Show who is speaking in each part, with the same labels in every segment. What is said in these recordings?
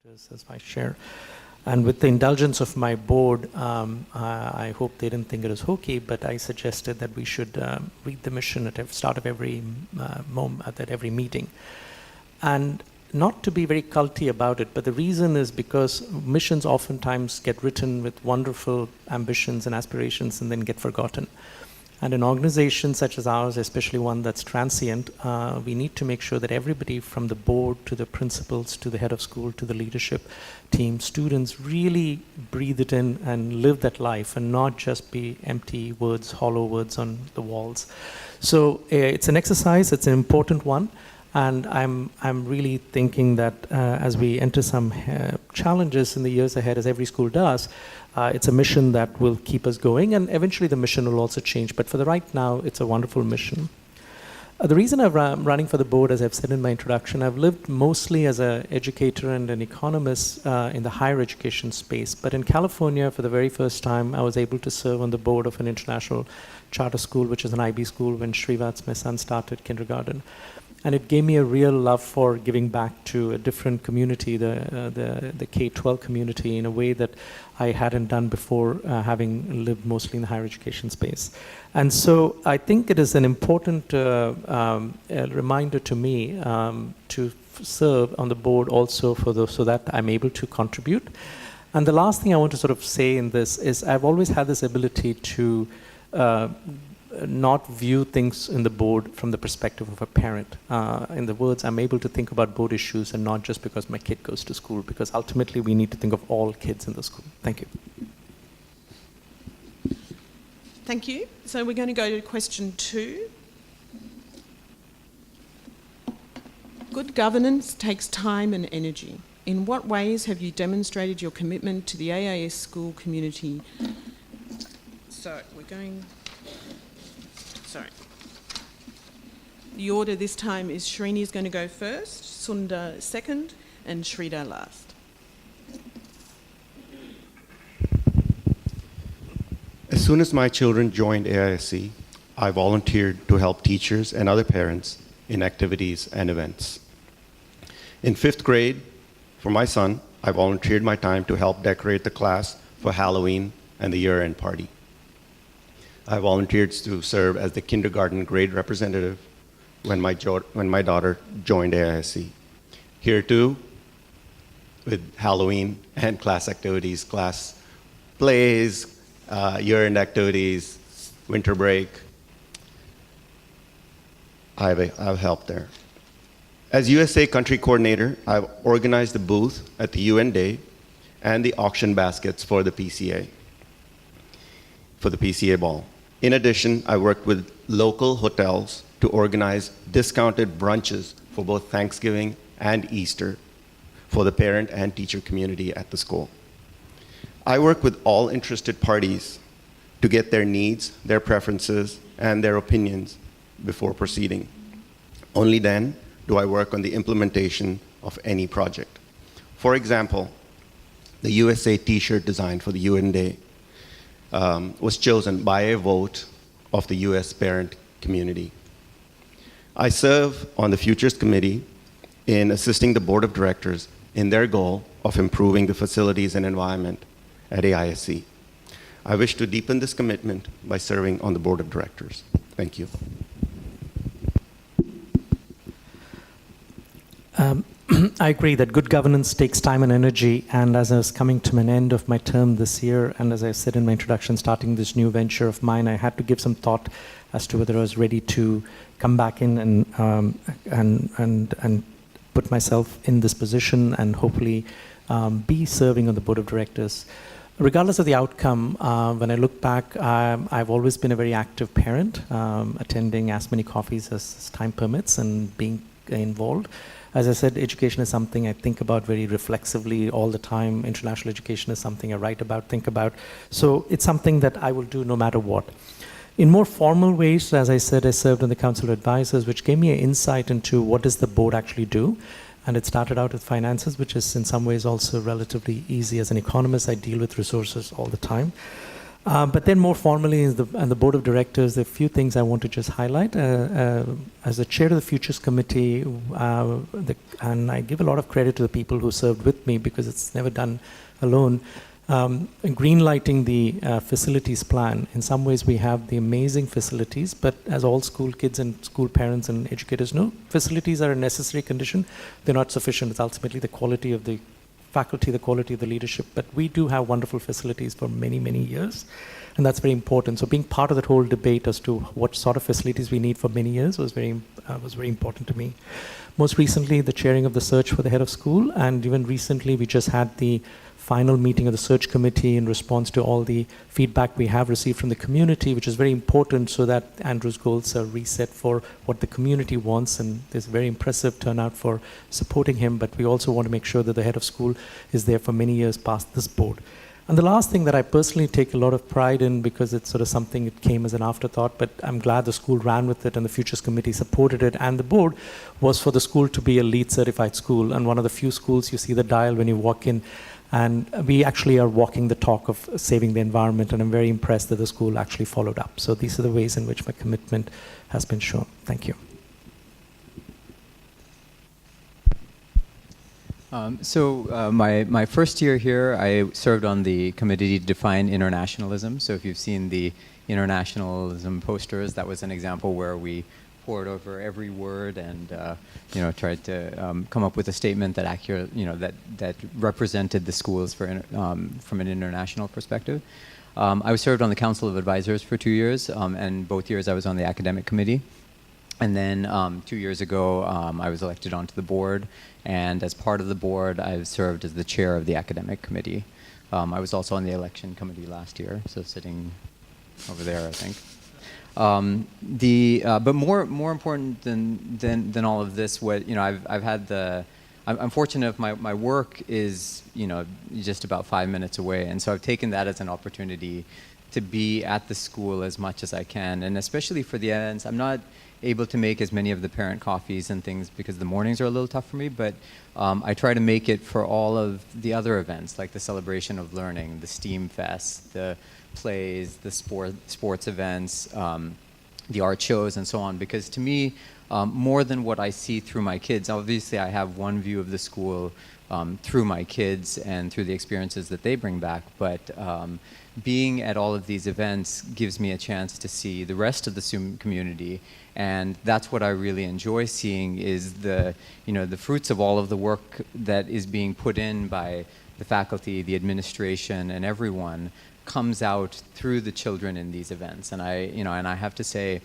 Speaker 1: as vice chair. And with the indulgence of my board, I hope they didn't think it was hokey, but I suggested that we should read the mission at the start of every at every meeting. And not to be very culty about it, but the reason is because missions oftentimes get written with wonderful ambitions and aspirations and then get forgotten. And in organizations such as ours, especially one that's transient, we need to make sure that everybody from the board to the principals to the head of school to the leadership team, students really breathe it in and live that life and not just be empty words, hollow words on the walls. So it's an exercise, it's an important one. And I'm really thinking that as we enter some challenges in the years ahead, as every school does, it's a mission that will keep us going, and eventually the mission will also change. But for the right now, it's a wonderful mission. The reason I'm running for the board, as I've said in my introduction, I've lived mostly as an educator and an economist in the higher education space. But in California, for the very first time, I was able to serve on the board of an international charter school, which is an IB school, when Srivat's, my son, started kindergarten. And it gave me a real love for giving back to a different community, the K-12 community, in a way that I hadn't done before, having lived mostly in the higher education space. And so I think it is an important reminder to me to serve on the board also so that I'm able to contribute. And the last thing I want to sort of say in this is I've always had this ability to not view things in the board from the perspective of a parent. In the words, I'm able to think about board issues and not just because my kid goes to school, because ultimately we need to think of all kids in the school. Thank you.
Speaker 2: Thank you. So we're going to go to question 2. Good governance takes time and energy. In what ways have you demonstrated your commitment to the AIS school community? So we're going... Sorry. The order this time is Srini is going to go first, Sundar second, and Shrida last.
Speaker 3: As soon as my children joined AISC, I volunteered to help teachers and other parents in activities and events. In 5th grade, for my son, I volunteered my time to help decorate the class for Halloween and the year-end party. I volunteered to serve as the kindergarten grade representative when my daughter joined AISC. Here too, with Halloween and class activities, class plays, year-end activities, winter break, I've helped there. As USA Country Coordinator, I've organized the booth at the UN Day and the auction baskets for the PCA ball. In addition, I worked with local hotels to organize discounted brunches for both Thanksgiving and Easter for the parent and teacher community at the school. I work with all interested parties to get their needs, their preferences, and their opinions before proceeding. Only then do I work on the implementation of any project. For example, the USA t-shirt design for the UN Day was chosen by a vote of the US parent community. I serve on the Futures Committee in assisting the Board of Directors in their goal of improving the facilities and environment at AISC. I wish to deepen this commitment by serving on the Board of Directors. Thank you.
Speaker 1: I agree that good governance takes time and energy, and as I was coming to an end of my term this year, and as I said in my introduction, starting this new venture of mine, I had to give some thought as to whether I was ready to come back in and put myself in this position and hopefully be serving on the board of directors. Regardless of the outcome, when I look back, I've always been a very active parent, attending as many coffees as time permits and being involved. As I said, education is something I think about very reflexively all the time. International education is something I write about, think about. So it's something that I will do no matter what. In more formal ways, as I said, I served on the Council of Advisors, which gave me an insight into what does the board actually do. And it started out with finances, which is in some ways also relatively easy. As an economist, I deal with resources all the time. But then more formally, and the board of directors, there are a few things I want to just highlight. As the chair of the Futures Committee, and I give a lot of credit to the people who served with me because it's never done alone, greenlighting the facilities plan. In some ways, we have the amazing facilities, but as all school kids and school parents and educators know, facilities are a necessary condition. They're not sufficient. It's ultimately the quality of the faculty, the quality of the leadership, but we do have wonderful facilities for many, many years, and that's very important. So being part of that whole debate as to what sort of facilities we need for many years was very important to me. Most recently, the chairing of the search for the head of school, and even recently, we just had the final meeting of the search committee in response to all the feedback we have received from the community, which is very important so that Andrew's goals are reset for what the community wants, and there's a very impressive turnout for supporting him, but we also want to make sure that the head of school is there for many years past this board. And the last thing that I personally take a lot of pride in, because it's sort of something that came as an afterthought, but I'm glad the school ran with it and the Futures Committee supported it and the board, was for the school to be a LEED certified school. And one of the few schools you see the dial when you walk in, and we actually are walking the talk of saving the environment, and I'm very impressed that the school actually followed up. So these are the ways in which my commitment has been shown. Thank you.
Speaker 4: My first year here, I served on the committee to define internationalism. So if you've seen the internationalism posters, that was an example where we pored over every word and tried to come up with a statement that that represented the schools from an international perspective. I was served on the Council of Advisors for 2 years, and both years I was on the academic committee. And then 2 years ago, I was elected onto the board, and as part of the board, I've served as the chair of the academic committee. I was also on the election committee last year, so sitting over there, I think. But more important than all of this, I'm fortunate if my work is just about 5 minutes away, and so I've taken that as an opportunity to be at the school as much as I can, and especially for the events. I'm not able to make as many of the parent coffees and things because the mornings are a little tough for me, but I try to make it for all of the other events, like the Celebration of Learning, the STEAM Fest, the plays, the sports events, the art shows, and so on. Because to me, more than what I see through my kids, obviously I have one view of the school through my kids and through the experiences that they bring back, but being at all of these events gives me a chance to see the rest of the community, and that's what I really enjoy seeing, is the fruits of all of the work that is being put in by the faculty, the administration, and everyone comes out through the children in these events. And I have to say,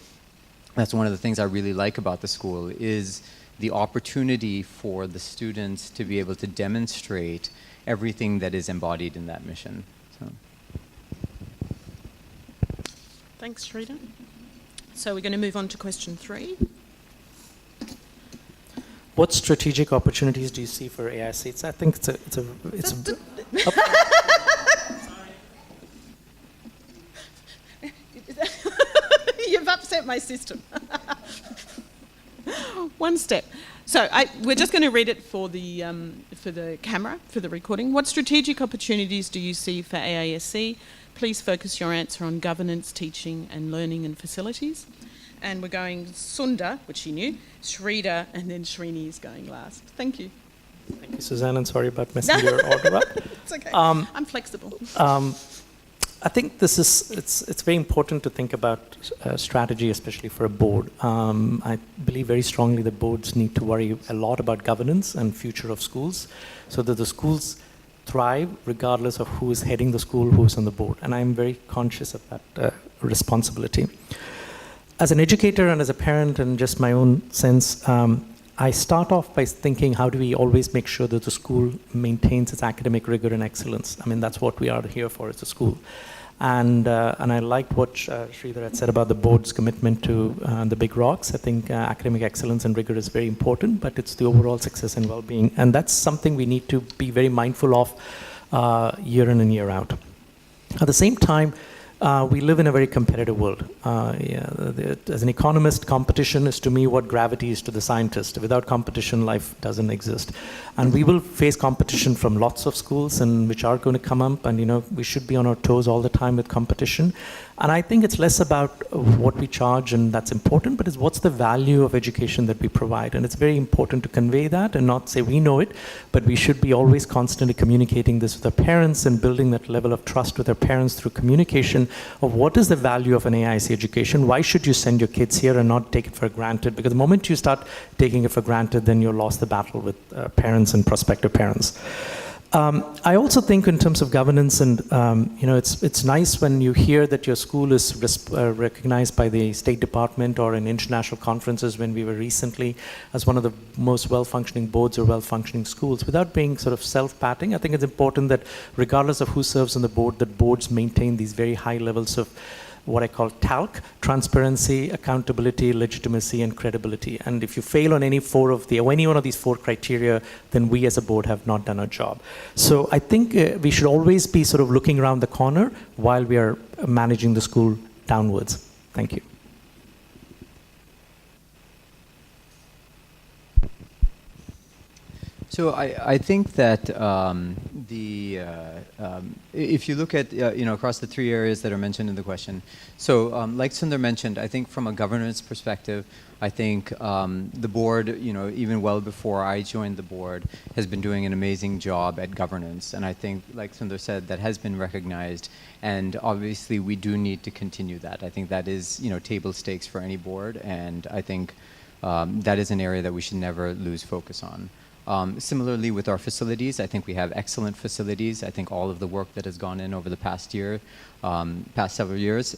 Speaker 4: that's one of the things I really like about the school, is the opportunity for the students to be able to demonstrate everything that is embodied in that mission. So.
Speaker 2: Thanks, Shrita. So we're going to move on to question 3.
Speaker 1: What strategic opportunities do you see for AIC? I think it's a
Speaker 2: You've upset my system. One step. So we're just going to read it for the camera, for the recording. What strategic opportunities do you see for AISC? Please focus your answer on governance, teaching and learning and facilities. And we're going Sunda, which you knew, Shrita, and then Srini is going last. Thank you.
Speaker 1: Thank you, Suzanne, and sorry about messing your order up.
Speaker 2: It's okay. I'm flexible.
Speaker 1: I think it's very important to think about strategy, especially for a board. I believe very strongly that boards need to worry a lot about governance and future of schools, so that the schools thrive regardless of who is heading the school, who is on the board. And I'm very conscious of that responsibility. As an educator and as a parent, and just my own sense, I start off by thinking, how do we always make sure that the school maintains its academic rigor and excellence? I mean, that's what we are here for, as a school. And I liked what Sridhar had said about the board's commitment to the big rocks. I think academic excellence and rigor is very important, but it's the overall success and well-being. And that's something we need to be very mindful of year in and year out. At the same time, We live in a very competitive world. As an economist, competition is to me what gravity is to the scientist. Without competition, life doesn't exist. And we will face competition from lots of schools, and which are going to come up. And we should be on our toes all the time with competition. And I think it's less about what we charge, and that's important, but it's what's the value of education that we provide. And it's very important to convey that and not say we know it, but we should be always constantly communicating this with our parents and building that level of trust with our parents through communication of what is the value of an AIC education. Why should you send your kids here and not take it for granted? Because the moment you start taking it for granted, then you've lost the battle with parents and prospective parents. I also think in terms of governance, and it's nice when you hear that your school is recognized by the State Department or in international conferences. When we were recently as one of the most well-functioning boards or well-functioning schools, without being sort of self-patting, I think it's important that regardless of who serves on the board, that boards maintain these very high levels of what I call TALC: transparency, accountability, legitimacy, and credibility. And if you fail on any one of these four criteria, then we as a board have not done our job. So I think we should always be sort of looking around the corner while we are managing the school downwards. Thank you.
Speaker 4: So I think that if you look at across the three areas that are mentioned in the question, so like Sundar mentioned, I think from a governance perspective, I think the board, even well before I joined the board, has been doing an amazing job at governance, and I think, like Sundar said, that has been recognized, and obviously we do need to continue that. I think that is table stakes for any board, and I think that is an area that we should never lose focus on. Similarly with our facilities, I think we have excellent facilities. I think all of the work that has gone in over the past several years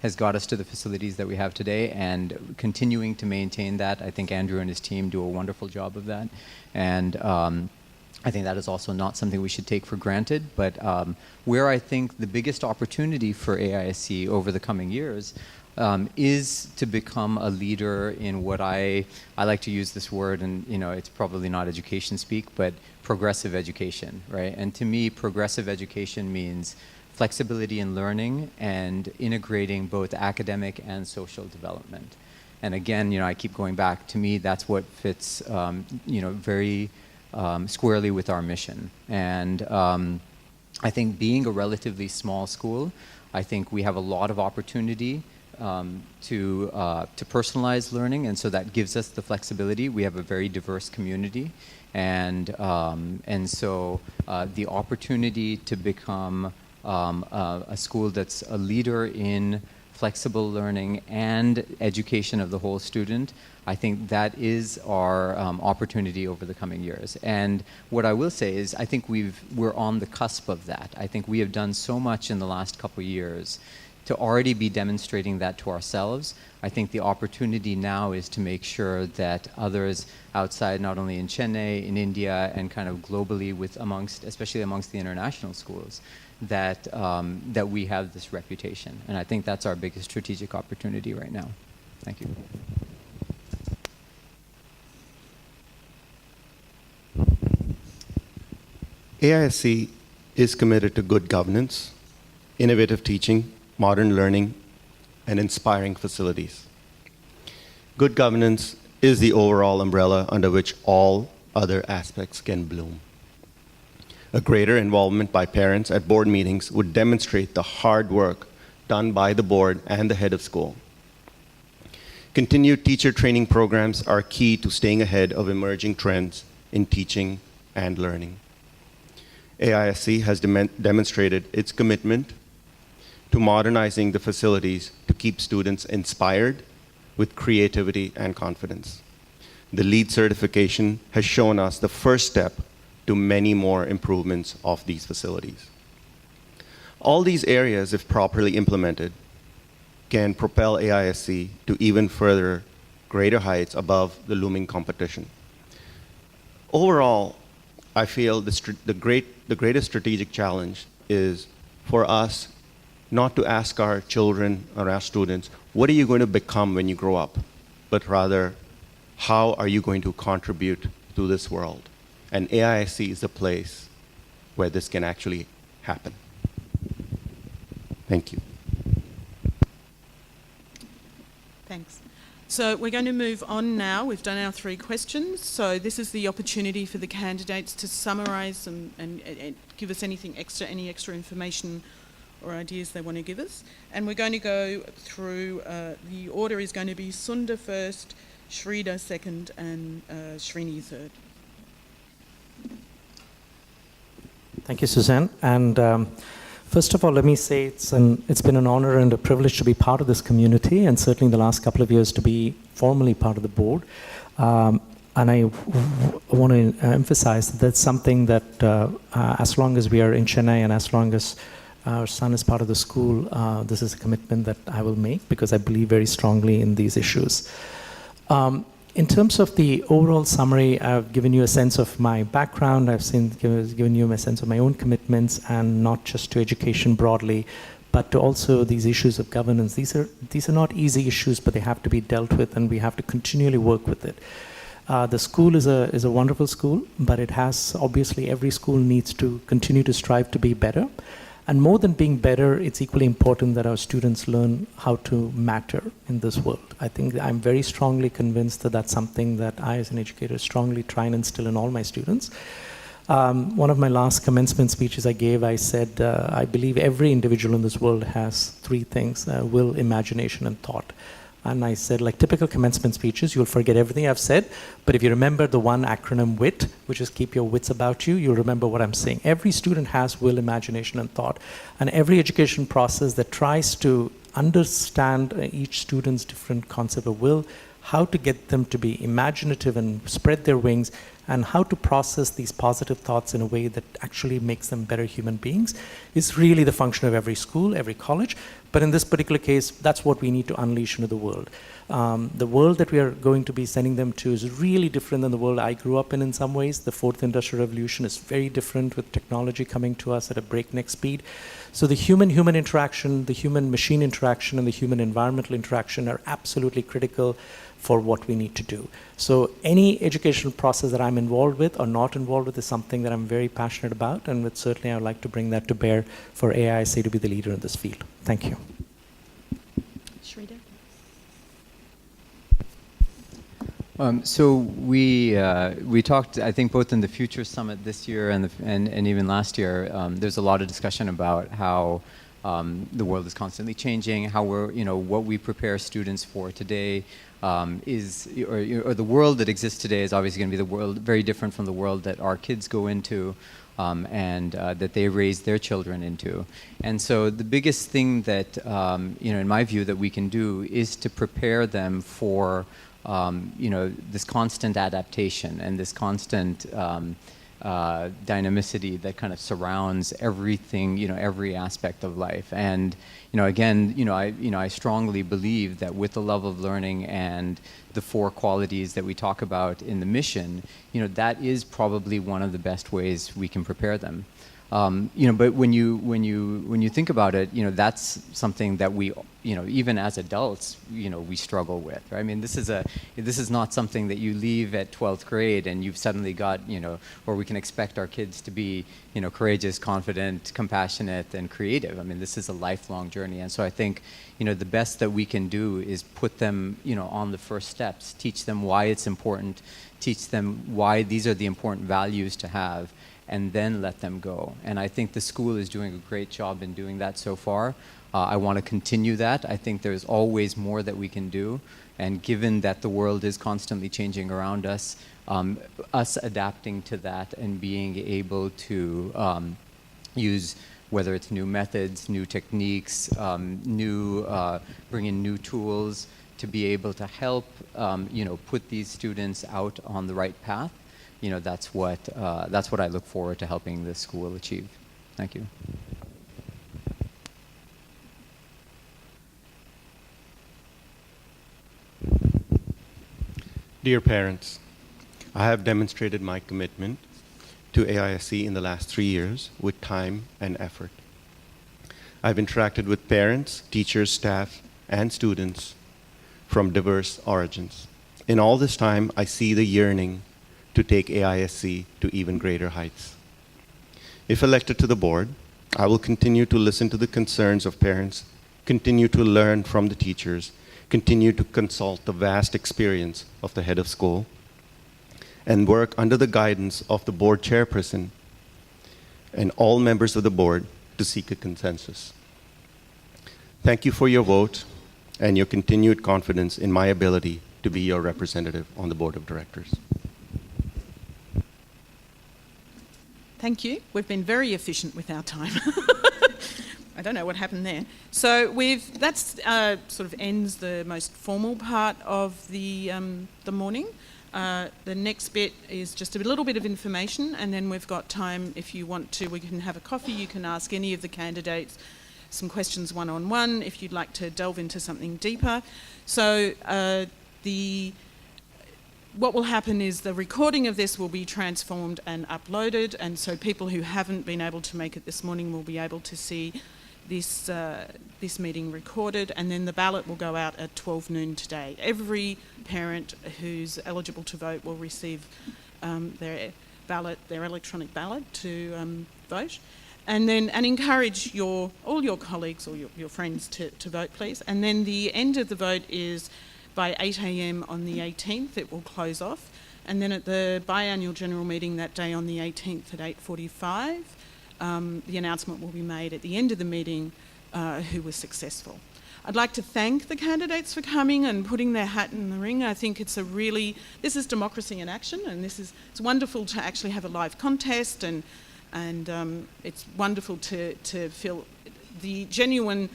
Speaker 4: has got us to the facilities that we have today, and continuing to maintain that. I think Andrew and his team do a wonderful job of that, and I think that is also not something we should take for granted. But where I think the biggest opportunity for AISC over the coming years is to become a leader in what I like to use this word, and it's probably not education speak, but progressive education, right? And to me, progressive education means flexibility in learning and integrating both academic and social development. And again, I keep going back. To me, that's what fits, very squarely with our mission. And I think being a relatively small school, I think we have a lot of opportunity to personalize learning, and so that gives us the flexibility. We have a very diverse community, and so the opportunity to become a school that's a leader in flexible learning and education of the whole student, I think that is our opportunity over the coming years. And what I will say is I think we're on the cusp of that. I think we have done so much in the last couple of years to already be demonstrating that to ourselves. I think the opportunity now is to make sure that others outside, not only in Chennai, in India, and kind of globally especially amongst the international schools, that we have this reputation. And I think that's our biggest strategic opportunity right now. Thank you.
Speaker 3: AISC is committed to good governance, innovative teaching, modern learning, and inspiring facilities. Good governance is the overall umbrella under which all other aspects can bloom. A greater involvement by parents at board meetings would demonstrate the hard work done by the board and the head of school. Continued teacher training programs are key to staying ahead of emerging trends in teaching and learning. AISC has demonstrated its commitment to modernizing the facilities to keep students inspired with creativity and confidence. The LEED certification has shown us the first step to many more improvements of these facilities. All these areas, if properly implemented, can propel AISC to even further greater heights above the looming competition. Overall, I feel the greatest strategic challenge is for us not to ask our children or our students, what are you going to become when you grow up? But rather, how are you going to contribute to this world? And AISC is the place where this can actually happen. Thank you.
Speaker 2: Thanks. So we're going to move on now. We've done our 3 questions. So this is the opportunity for the candidates to summarise and give us any extra information or ideas they want to give us. And we're going to go through, the order is going to be Sunda first, Shrida second, and Srini third.
Speaker 1: Thank you, Suzanne. And first of all, let me say it's been an honor and a privilege to be part of this community, and certainly in the last couple of years to be formally part of the board. And I want to emphasize that that's something that as long as we are in Chennai and as long as our son is part of the school, this is a commitment that I will make because I believe very strongly in these issues. In terms of the overall summary, I've given you a sense of my background. I've given you a sense of my own commitments, and not just to education broadly, but to also these issues of governance. These are not easy issues, but they have to be dealt with, and we have to continually work with it. The school is a wonderful school, but it has, obviously, every school needs to continue to strive to be better. And more than being better, it's equally important that our students learn how to matter in this world. I think I'm very strongly convinced that that's something that I, as an educator, strongly try and instill in all my students. One of my last commencement speeches I gave, I said, I believe every individual in this world has 3 things, will, imagination, and thought. And I said, like typical commencement speeches, you'll forget everything I've said, but if you remember the one acronym WIT, which is keep your wits about you, you'll remember what I'm saying. Every student has will, imagination, and thought. And every education process that tries to understand each student's different concept of will, how to get them to be imaginative and spread their wings, and how to process these positive thoughts in a way that actually makes them better human beings is really the function of every school, every college. But in this particular case, that's what we need to unleash into the world. The world that we are going to be sending them to is really different than the world I grew up in some ways. The 4th Industrial Revolution is very different, with technology coming to us at a breakneck speed. So the human-human interaction, the human-machine interaction, and the human-environmental interaction are absolutely critical for what we need to do. So any educational process that I'm involved with or not involved with is something that I'm very passionate about, and with certainly I would like to bring that to bear for AISA to be the leader in this field. Thank you.
Speaker 2: Shrida?
Speaker 4: So we talked, I think, both in the Future Summit this year and even last year. There's a lot of discussion about how the world is constantly changing, how what we prepare students for today or the world that exists today is obviously going to be the world very different from the world that our kids go into and that they raise their children into. And so the biggest thing that in my view that we can do is to prepare them for this constant adaptation and this constant dynamicity that kind of surrounds everything, every aspect of life. And again, I strongly believe that with the love of learning and the 4 qualities that we talk about in the mission, that is probably one of the best ways we can prepare them. But when you think about it, that's something that we, even as adults, we struggle with. Right? I mean, this is not something that you leave at 12th grade and you've suddenly got, or we can expect our kids to be, courageous, confident, compassionate, and creative. I mean, this is a lifelong journey, and so I think, the best that we can do is put them, on the first steps, teach them why it's important, teach them why these are the important values to have, and then let them go. And I think the school is doing a great job in doing that so far. I want to continue that. I think there's always more that we can do. And given that the world is constantly changing around us, us adapting to that and being able to use, whether it's new methods, new techniques, bring in new tools to be able to help, put these students out on the right path. That's what I look forward to helping the school achieve. Thank you.
Speaker 3: Dear parents, I have demonstrated my commitment to AISC in the last 3 years with time and effort. I've interacted with parents, teachers, staff, and students from diverse origins. In all this time, I see the yearning to take AISC to even greater heights. If elected to the board, I will continue to listen to the concerns of parents, continue to learn from the teachers, continue to consult the vast experience of the head of school and work under the guidance of the board chairperson and all members of the board to seek a consensus. Thank you for your vote and your continued confidence in my ability to be your representative on the board of directors.
Speaker 2: Thank you. We've been very efficient with our time. I don't know what happened there. So that's sort of ends the most formal part of the morning. The next bit is just a little bit of information, and then we've got time, if you want to, we can have a coffee. You can ask any of the candidates some questions one-on-one if you'd like to delve into something deeper. So what will happen is the recording of this will be transformed and uploaded, and so people who haven't been able to make it this morning will be able to see this meeting recorded, and then the ballot will go out at 12 noon today. Every parent who's eligible to vote will receive their electronic ballot to vote, and encourage all your colleagues or your friends to vote, please. And then the end of the vote is by 8 a.m. on the 18th. It will close off, and then at the biannual general meeting that day on the 18th at 8:45. The announcement will be made at the end of the meeting who was successful. I'd like to thank the candidates for coming and putting their hat in the ring. I think this is democracy in action, and it's wonderful to actually have a live contest, and it's wonderful to feel the genuine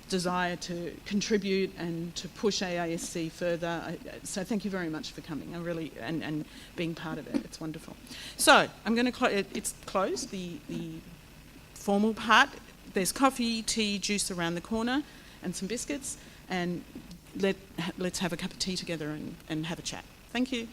Speaker 2: desire to contribute and to push AISC further. So thank you very much for coming. I really and being part of it. It's wonderful. So I'm going to it's closed, the formal part. There's coffee, tea, juice around the corner, and some biscuits. And let's have a cup of tea together and have a chat. Thank you.